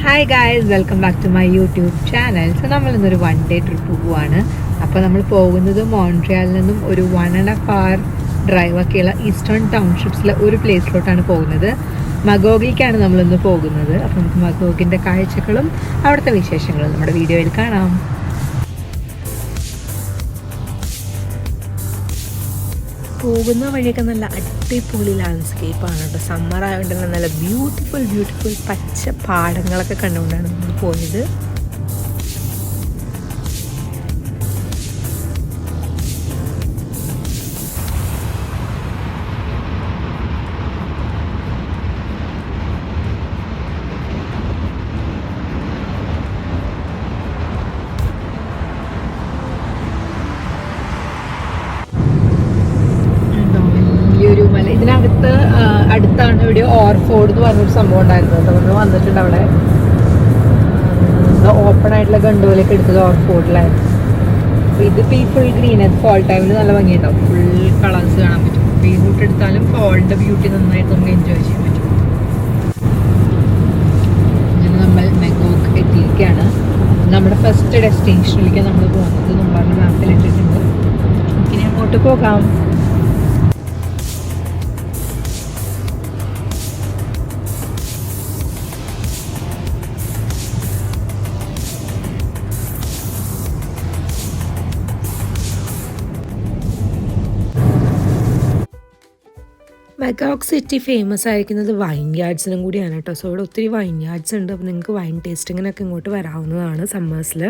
Hi guys, welcome back to my YouTube channel. So നമ്മളിന്നൊരു 1 day trip പോവുകയാണ്. അപ്പോൾ നമ്മൾ പോകുന്നത് മോൺട്രിയാലിൽ നിന്നും ഒരു 1.5 hour ഡ്രൈവൊക്കെയുള്ള ഈസ്റ്റേൺ ടൗൺഷിപ്സിലെ ഒരു പ്ലേസിലോട്ടാണ് പോകുന്നത്. മഗോഗിലേക്കാണ് നമ്മളിന്ന് പോകുന്നത്. അപ്പോൾ നമുക്ക് മഗോഗിൻ്റെ കാഴ്ചകളും അവിടുത്തെ വിശേഷങ്ങളും നമ്മുടെ വീഡിയോയിൽ കാണാം. പോകുന്ന വഴിയൊക്കെ നല്ല അടിപൊളി ലാൻഡ്സ്കേപ്പാണ് കേട്ടോ. സമ്മർ ആയതുകൊണ്ടല്ല, നല്ല ബ്യൂട്ടിഫുൾ പച്ച പാടങ്ങളൊക്കെ കണ്ടുകൊണ്ടാണ് നമ്മൾ പോയത്. ഇതിനകത്ത് അടുത്താണ് ഇവിടെ ഓർഫോർഡ് എന്ന് പറഞ്ഞൊരു സംഭവം ഉണ്ടായിരുന്നത്. നമ്മൾ വന്നിട്ടുണ്ട്. അവിടെ ഓപ്പൺ ആയിട്ടുള്ള ഗണ്ടുപോലെയൊക്കെ എടുത്തത് ഓർഫോർഡിലായിരുന്നു. അപ്പോൾ ഇതിപ്പോൾ ഈ ഫുൾ ഗ്രീൻ, അത് ഫോൾ ടൈമിൽ നല്ല ഭംഗിയുണ്ടാവും. ഫുൾ കളേഴ്സ് കാണാൻ പറ്റും. അപ്പോൾ ഈ റൂട്ട് എടുത്താലും ഫോളിൻ്റെ ബ്യൂട്ടി നന്നായിട്ട് നമുക്ക് എൻജോയ് ചെയ്യാൻ പറ്റും. അങ്ങനെ നമ്മൾ മഗോഗ് എത്തിയിരിക്കുകയാണ്. നമ്മുടെ ഫസ്റ്റ് ഡെസ്റ്റിനേഷനിലേക്ക് നമ്മൾ പോകുന്നത് നമ്മൾ മാപ്പിൽ ഇട്ടിട്ടുണ്ട്. ഇനി അങ്ങോട്ട് പോകാം. മഗോഗ് സിറ്റി ഫേമസ് ആയിരിക്കുന്നത് വൈൻ യാർഡ്സിനും കൂടിയാണ് കേട്ടോ. സോ ഇവിടെ ഒത്തിരി വൈൻ യാർഡ്സ് ഉണ്ട്. അപ്പോൾ നിങ്ങൾക്ക് വൈൻ ടേസ്റ്റിങ്ങിനൊക്കെ ഇങ്ങോട്ട് വരാവുന്നതാണ് സമ്മേഴ്സിൽ.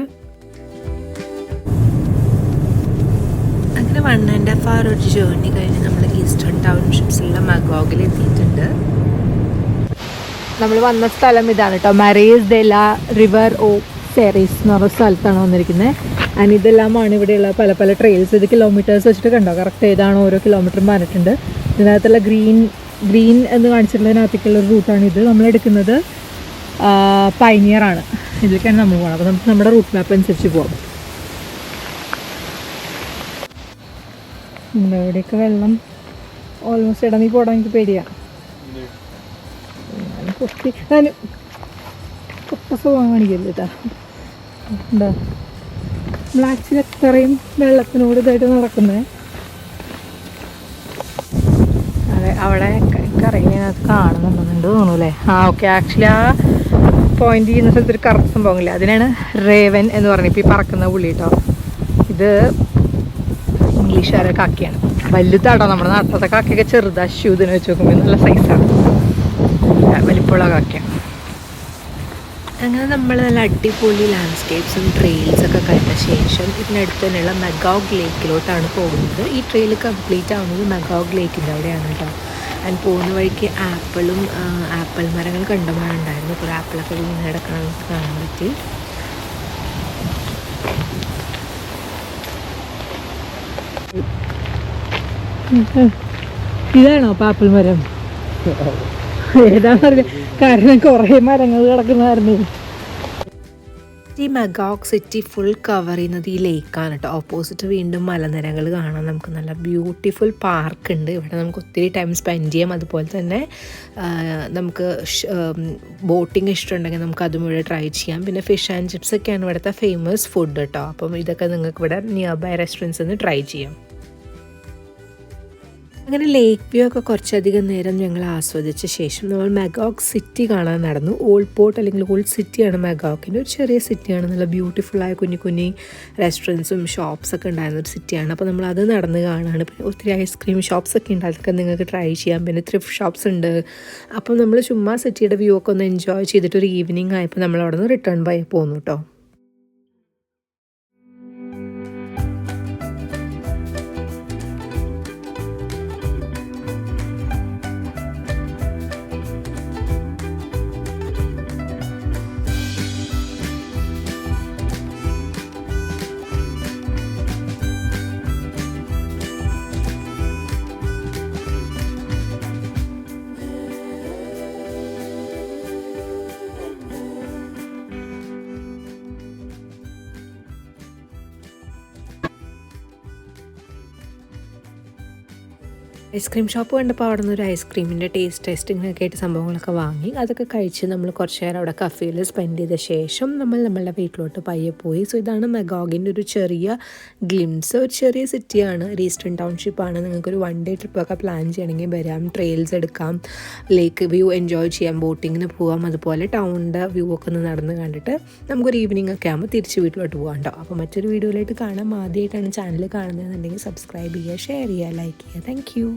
അങ്ങനെ 1.5 hour ഒരു ജേർണി കഴിഞ്ഞ് നമ്മൾ ഈസ്റ്റേൺ ടൗൺഷിപ്സിലുള്ള മഗോഗിൽ എത്തിയിട്ടുണ്ട്. നമ്മൾ വന്ന സ്ഥലം ഇതാണ് കേട്ടോ. മറേസ് ദെ ലാ റിവർ ഓ സെറീസ് എന്ന് പറഞ്ഞ സ്ഥലത്താണ് വന്നിരിക്കുന്നത്. ആൻഡ് ഇതെല്ലാമാണ് ഇവിടെയുള്ള പല പല ട്രെയിൽസ്. ഇത് കിലോമീറ്റേഴ്സ് വെച്ചിട്ട് കണ്ടോ, കറക്റ്റ് ഏതാണ് ഓരോ കിലോമീറ്ററും പറഞ്ഞിട്ടുണ്ട്. ഇതിനകത്തുള്ള ഗ്രീൻ എന്ന് കാണിച്ചിട്ടുള്ളതിനകത്തേക്കുള്ള ഒരു റൂട്ടാണ് ഇത്. നമ്മളെടുക്കുന്നത് പൈനിയറാണ്. ഇതിലേക്കാണ് നമ്മൾ പോകണം. അപ്പോൾ നമുക്ക് നമ്മുടെ റൂട്ട് മാപ്പ് അനുസരിച്ച് പോകാം. ഇവിടെയൊക്കെ വെള്ളം ഓൾമോസ്റ്റ് ഇടമി പോടാൻ എനിക്ക് പേടിയാണ്. സുഖം കാണിക്കല്ലോ കേട്ടോ. എന്താ നമ്മൾ ആക്ച്വലി അത്രയും വെള്ളത്തിനോട് ഇതായിട്ട് നടക്കുന്നത്. അതെ, അവിടെ കറങ്ങിനകത്ത് കാണുന്നുണ്ടെന്നുണ്ട് തോന്നുന്നു അല്ലേ? ഓക്കെ. ആക്ച്വലി ആ പോയിന്റ് ചെയ്യുന്ന സ്ഥലത്തൊരു കറുത്ത സംഭവമില്ല, അതിനാണ് റേവൻ എന്ന് പറഞ്ഞത്. ഇപ്പോൾ ഈ പറക്കുന്ന പുള്ളി കേട്ടോ. ഇത് ഇംഗ്ലീഷുകാരെ കാക്കയാണ്. വലുതാട്ടോ. നമ്മുടെ നാട്ടിലത്തെ കാക്കയൊക്കെ ചെറുതാ. അശ്വതിനെ വെച്ച് നോക്കുമ്പോൾ നല്ല സൈസാണ്. വലിപ്പമുള്ള കാക്കയാണ്. അങ്ങനെ നമ്മൾ നല്ല അടിപൊളി ലാൻഡ്സ്കേപ്സും ട്രെയിൽസൊക്കെ കഴിഞ്ഞ ശേഷം ഇതിനടുത്ത് തന്നെയുള്ള മഗോഗ് ലേക്കിലോട്ടാണ് പോകുന്നത്. ഈ ട്രെയിൽ കംപ്ലീറ്റ് ആവുന്നത് മഗോഗ് ലേക്കിൻ്റെ അവിടെയാണ് കേട്ടോ. ആൻഡ് പോകുന്ന വഴിക്ക് ആപ്പിൾ മരങ്ങൾ കണ്ടമാരുണ്ടായിരുന്നു. കുറേ ആപ്പിളൊക്കെ വീണ് കിടക്കണം നമുക്ക് കാണാൻ പറ്റി. ഇതാണോ അപ്പോൾ ആപ്പിൾ മരം? ഏതാണെന്നറിയില്ല, കാരണം കുറേ മരങ്ങൾ കിടക്കുന്നതായിരുന്നു. ഈ മഗോഗ് സിറ്റി ഫുൾ കവർ ചെയ്യുന്നത് ഈ ലേക്കാണ് കേട്ടോ. ഓപ്പോസിറ്റ് വീണ്ടും മലനിരകൾ കാണാം. നമുക്ക് നല്ല ബ്യൂട്ടിഫുൾ പാർക്ക് ഉണ്ട്. ഇവിടെ നമുക്ക് ഒത്തിരി ടൈം സ്പെൻഡ് ചെയ്യാം. അതുപോലെ തന്നെ നമുക്ക് ബോട്ടിങ് ഇഷ്ടമുണ്ടെങ്കിൽ നമുക്ക് അതും ഇവിടെ ട്രൈ ചെയ്യാം. പിന്നെ ഫിഷ് ആൻഡ് ചിപ്സ് ഒക്കെയാണ് ഇവിടുത്തെ ഫേമസ് ഫുഡ് കേട്ടോ. അപ്പം ഇതൊക്കെ നിങ്ങൾക്ക് ഇവിടെ നിയർ ബൈ റെസ്റ്റോറൻറ്റ്സിൽ നിന്ന് ട്രൈ ചെയ്യാം. അങ്ങനെ ലേക്ക് വ്യൂ ഒക്കെ കുറച്ചധികം നേരം ഞങ്ങൾ ആസ്വദിച്ച ശേഷം നമ്മൾ മഗോഗ് സിറ്റി കാണാൻ നടന്നു. ഓൾഡ് പോർട്ട് അല്ലെങ്കിൽ ഓൾഡ് സിറ്റിയാണ് മഗോഗിൻ്റെ. ഒരു ചെറിയ സിറ്റിയാണ്. നല്ല ബ്യൂട്ടിഫുള്ളായ കുഞ്ഞു റെസ്റ്റോറൻറ്റ്സും ഷോപ്സൊക്കെ ഉണ്ടായിരുന്ന ഒരു സിറ്റിയാണ്. അപ്പോൾ നമ്മൾ അത് നടന്ന് കാണുകയാണ്. പിന്നെ ഒത്തിരി ഐസ്ക്രീം ഷോപ്സൊക്കെ ഉണ്ട്, അതൊക്കെ നിങ്ങൾക്ക് ട്രൈ ചെയ്യാം. പിന്നെ ത്രിഫ്റ്റ് ഷോപ്സ് ഉണ്ട്. അപ്പോൾ നമ്മൾ ചുമ്മാ സിറ്റിയുടെ വ്യൂ ഒക്കെ ഒന്ന് എൻജോയ് ചെയ്തിട്ട് ഒരു ഈവനിങ് ആയപ്പോൾ നമ്മൾ അവിടെ നിന്ന് റിട്ടേൺ ബൈ പോന്നു കേട്ടോ. ഐസ്ക്രീം ഷോപ്പ് കണ്ടപ്പോൾ അവിടെ നിന്ന് ഒരു ഐസ്ക്രീമിൻ്റെ ടെസ്റ്റിങ്ങൊക്കെ ആയിട്ട് സംഭവങ്ങളൊക്കെ വാങ്ങി. അതൊക്കെ കഴിച്ച് നമ്മൾ കുറച്ച് നേരം അവിടെ കഫേയിൽ സ്പെൻഡ് ചെയ്ത ശേഷം നമ്മളുടെ വീട്ടിലോട്ട് പയ്യെ പോയി. സോ ഇതാണ് മെഗോഗിൻ്റെ ഒരു ചെറിയ ഗ്ലിംസ്. ഒരു ചെറിയ സിറ്റിയാണ്, ഈസ്റ്റേൺ ടൗൺഷിപ്പാണ്. നിങ്ങൾക്കൊരു 1 ഡേ ട്രിപ്പൊക്കെ പ്ലാൻ ചെയ്യണമെങ്കിൽ വരാം. ട്രെയിൽസ് എടുക്കാം, ലേക്ക് വ്യൂ എൻജോയ് ചെയ്യാം, ബോട്ടിങ്ങിന് പോകാം. അതുപോലെ ടൗണിൻ്റെ വ്യൂ ഒക്കെ ഒന്ന് നടന്ന് കണ്ടിട്ട് നമുക്കൊരു ഈവനിങ് ഒക്കെ ആകുമ്പോൾ തിരിച്ച് വീട്ടിലോട്ട് പോകാം കേട്ടോ. അപ്പോൾ മറ്റൊരു വീഡിയോയിലായിട്ട് കാണാം. ആദ്യമായിട്ടാണ് ചാനൽ കാണുന്നതെന്നുണ്ടെങ്കിൽ സബ്സ്ക്രൈബ് ചെയ്യുക, ഷെയർ ചെയ്യുക, ലൈക്ക് ചെയ്യുക. Thank you.